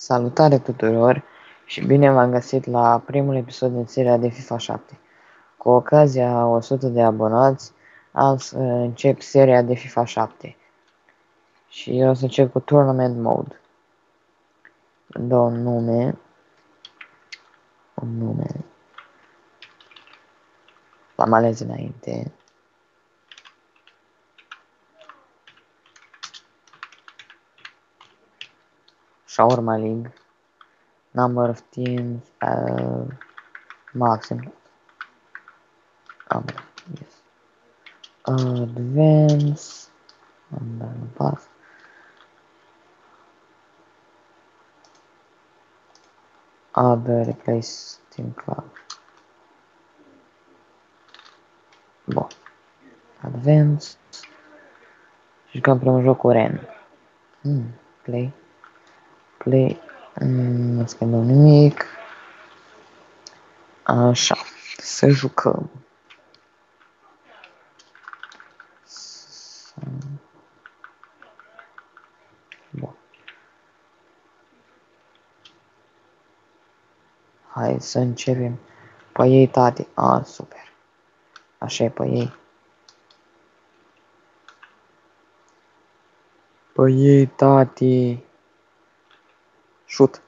Salutare tuturor și bine v-am găsit la primul episod din seria de FIFA 7. Cu ocazia 100 de abonați am să încep seria de FIFA 7 și eu o să încep cu Tournament Mode. Îmi dau un nume, l-am ales înainte. Shawarma League, number of teams, maximum. Yes. Advance, am dat un pas. Other replace team club. Bun. Advance. Jucăm pe un joc cu Ren. Play. Nu schimbăm nimic. Așa. Să jucăm. Bun. Hai să începem. Pe ei, tati. Super. Așa e pe ei. Pe ei, tati. Șut.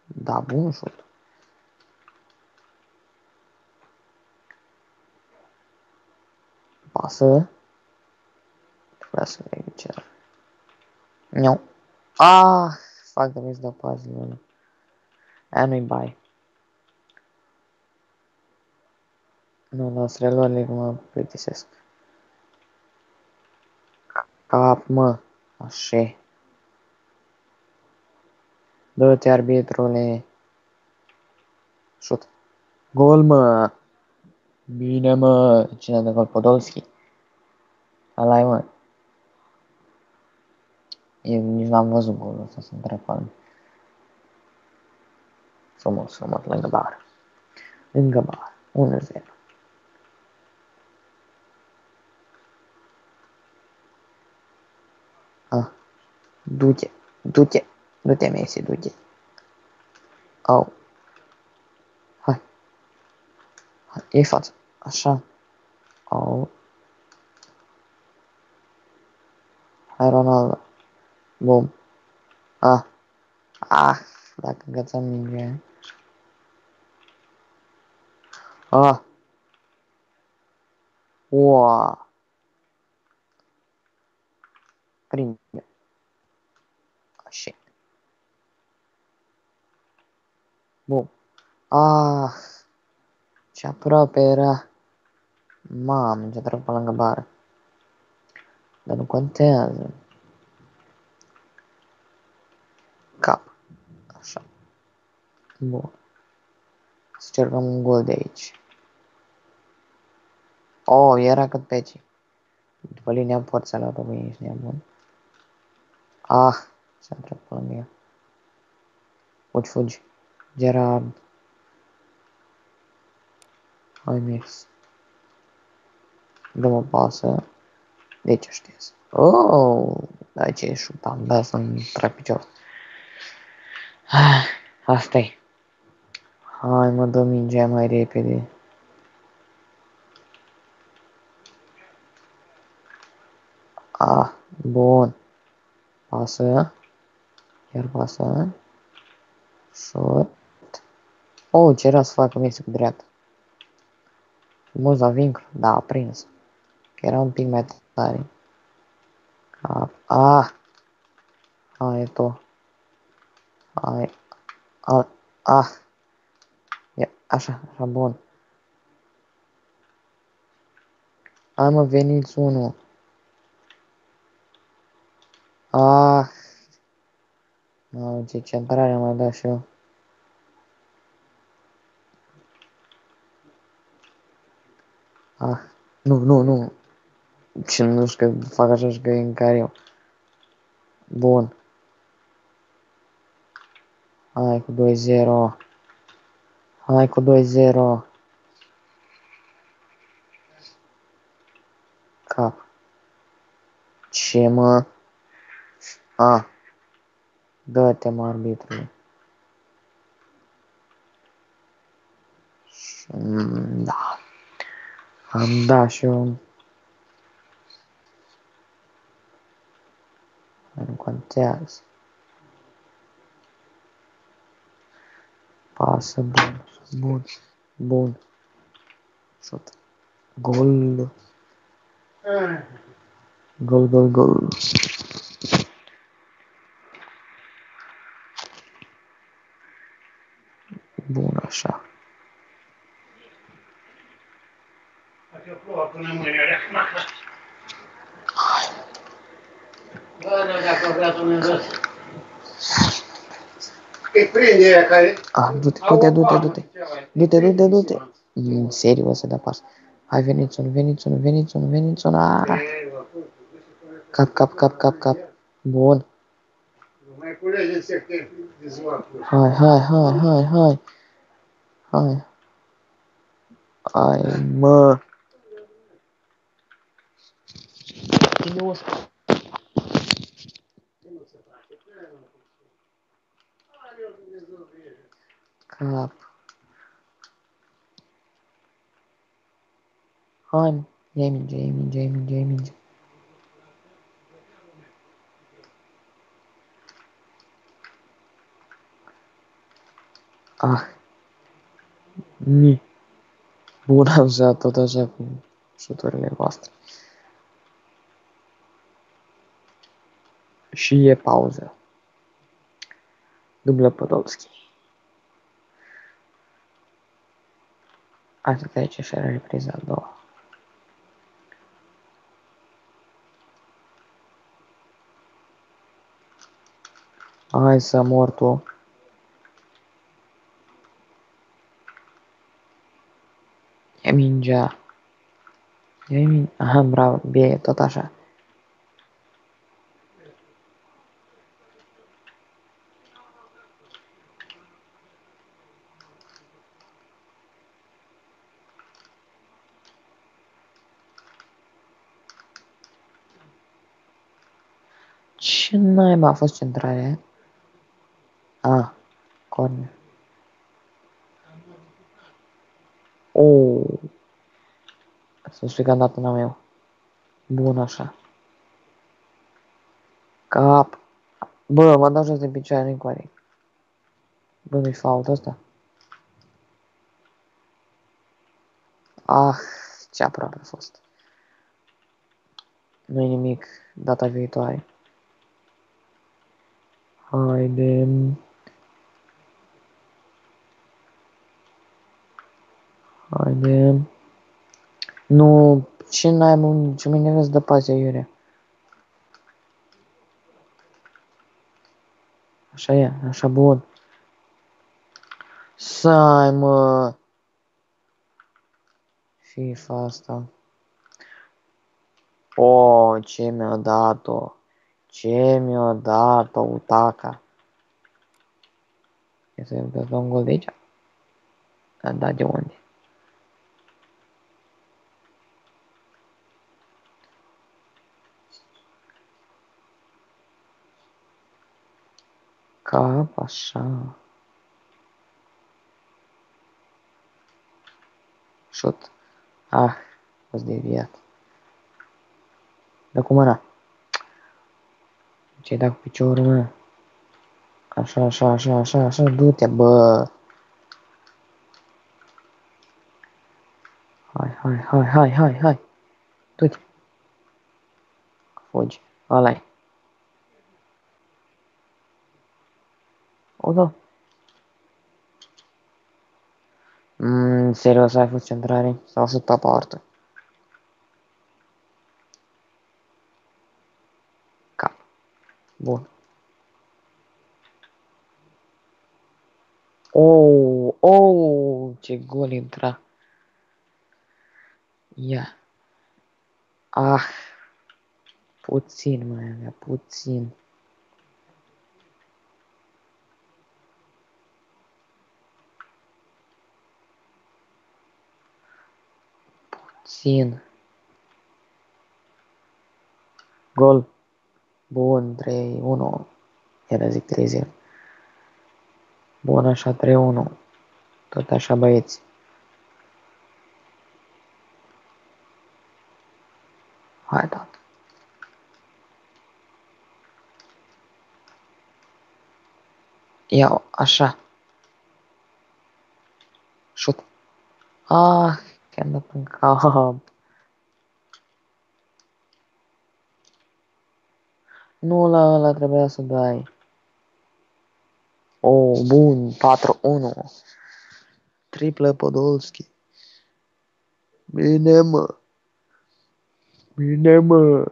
Da, bun șut. Pasă. Trebuia să vei ce. Nu. Fac de mici de pază. Aia nu-i bai. Nu, las reluările că mă plictisesc. Cap, mă. Așa. Dă-te, arbitrule. Șut. Gol, mă. Bine, mă. Cine de gol? Podolski. Ăla-i, mă. Eu nici n-am văzut golul ăsta, să întreb pe frumos, lângă bar. 1-0. Du-te, Messi, du-te. Hai, iei față. Așa. Hai, Ronaldo. Bum. Dacă îngățăm mingea. Ua. Prinde. Așa. Bum. Ce aproape era. Mamă, ce trec pe lângă bară. Dar nu contează. Cap. Așa. Bun. Să cercăm un gol de aici. Era cât peci. După linia porții alea, pe mine ești nebun. Ce-am trecut pe lângă ea. Fugi. Gerard. Hai, mers. Dăm o pasă. Deci știți. Da, ce șutam, da, să-mi trag picior. Asta-i. Hai, mă, dă mingea mai repede. Bun. Pasă. Iar pasă. Shot. Ce era să facă Messi cu dreapta. Frumos la vincul. Da, a prins. Că era un pic mai tare. Cap. Hai, to. Hai. Ia, așa, bun. Hai, mă, veniți unul. Ce centrare am mai dat și eu. Nu. Ce nu știu că fac așa și că e în care eu. Bun. Hai cu 2-0. Hai cu 2-0. Cap. Ce, mă? Dă-te, mă, arbitrule. Da. Am dat și eu. Nu contează. Pasă, bun. Bun. Bun. Șut. Gol. Gol, gol, gol. Bun, așa. Dacă vrea Dumnezeu. Îi prinde aia care... Du-te, du-te, du-te, du-te. Du-te, du-te. Serios să dă pas. Hai, veniți-o. Cap. Bun. Mai culege insecte de ziua. Hai. Hai, mă. Cine o să... Cap. Hai, ia-i minge. Ah, ni. Bun, așa, tot așa cu șuturile voastre. Și e pauză. Dublă Podolski. Atât aici și era repriza a doua. Hai să mor tu. E mingea. Aha, bravo, bine, tot așa. Ce naiba a fost centrarea? Ah, corner. Oh, să spui că am dat una meu. Bun așa. Cap. Bă, mă dau jos de picioare, nu-i corect. Bă, nu-i fault ăsta? Ah, ce aproape a fost. Nu-i nimic data viitoare. Haide. Nu, ce n-ai, ce mâine vezi de paze, iurea. Așa e, așa bun. Sai, mă. FIFA asta. Oh, ce mi-a dat-o. Utaka. E să dă un gol de aici? Da, de unde? Cap, așa. Șut. Ah, fost deviat. Dă cu mâna. Ce-ai dat cu piciorul, mă? Așa, du-te, bă. Hai. Du-te. Fugi. Ăla-i. O, da. Serios, ai fost centrare? Sau să pe poartă? Cap. Bun. Ce gol intra. Ia. Ah, puțin mai avea, puțin. Gol. Bun, 3-1. Era zic 3-0. Bun, așa 3-1. Tot așa băieți. Hai, tată. Ia așa. Șut. Ah, chiar dat în cap. Nu la ăla trebuia să dai. Oh, bun, 4-1. Triplă Podolski. Bine, mă. Bine, mă.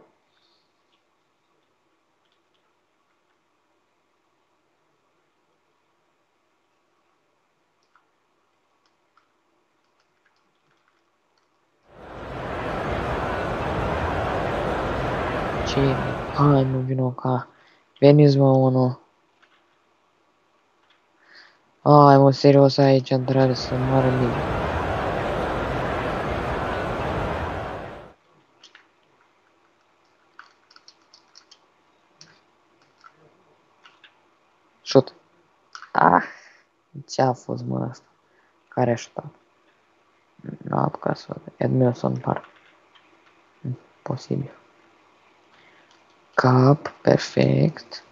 Ce? Hai, mă, vino ca. Veniți, mă, unul. Hai, mă, serios, aici intrare să moară bine. Șut. Ah, ce-a fost, mă, asta? Care a șutat? N-a apucat să văd. Edmilson, par. Posibil. Cap, perfect.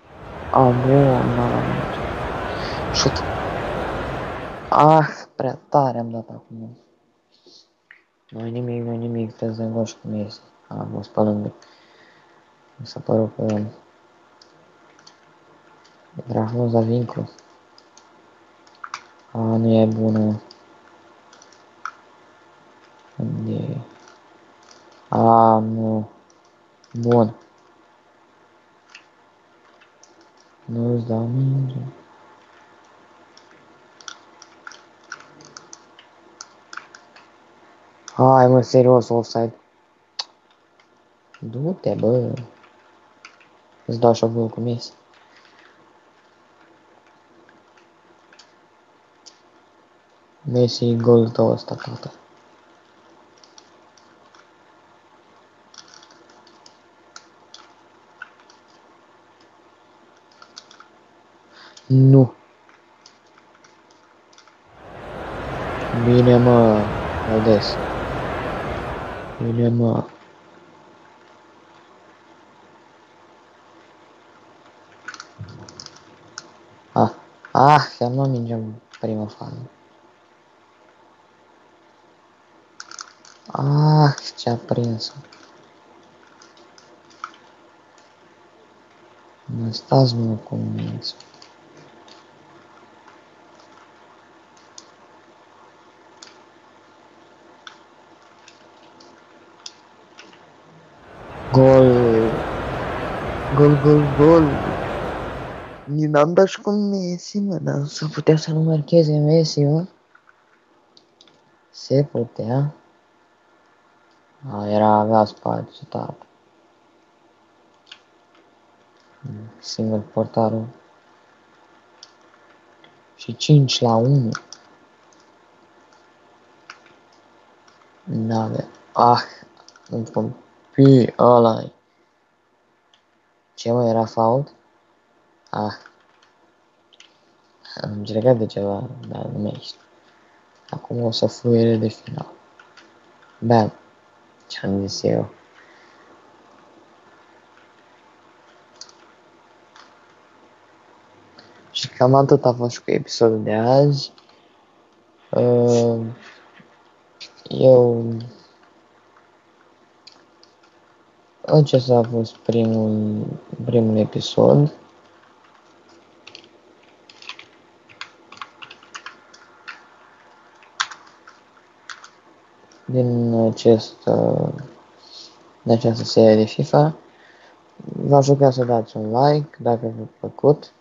A, bun, n-am nici. Șut. Ah, prea tare am dat acum. Nu-i nimic, trebuie să îngoși cum este. Am fost pe lângă. Mi s-a părut că era frumos la vincul. A, nu e bună. Unde e? A, nu. Bun. Nu-ți dau minge. Hai, mă, serios, offside. Du-te, bă. Îți dau așa gol cu Messi. Messi, golul tău ăsta, tată. Nu. Bine, mă. Vedeți. Bine, mă. Chiar nu mingem prima fază. Ce-a prins-o. Mă, stați, mă, cu minți. Gol. Gol. N-am dat și cu Messi, mă, dar să putea să nu marcheze Messi, mă. Se putea. Avea spațiu, tată. Singur portarul. Și 5-1. N-avea. Nu spun. Pii, ăla-i. Ce, mă, era fault? Am încercat de ceva, dar nu mai ești. Acum o să fluiere de final. Bam. Ce-am zis eu. Și cam atât a fost și cu episodul de azi. Acesta a fost primul episod. Din această serie de FIFA. V-aș ruga să dați un like dacă v-a plăcut.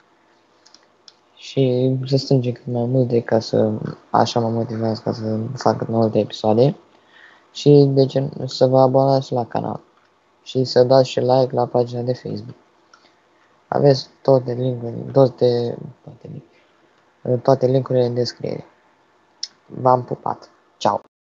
Și să strângem cât mai multe ca să așa mă motivați ca să fac cât mai multe episoade. Și să vă abonați la canal. Și să dați și like la pagina de Facebook. Aveți toate linkurile în descriere. V-am pupat. Ciao.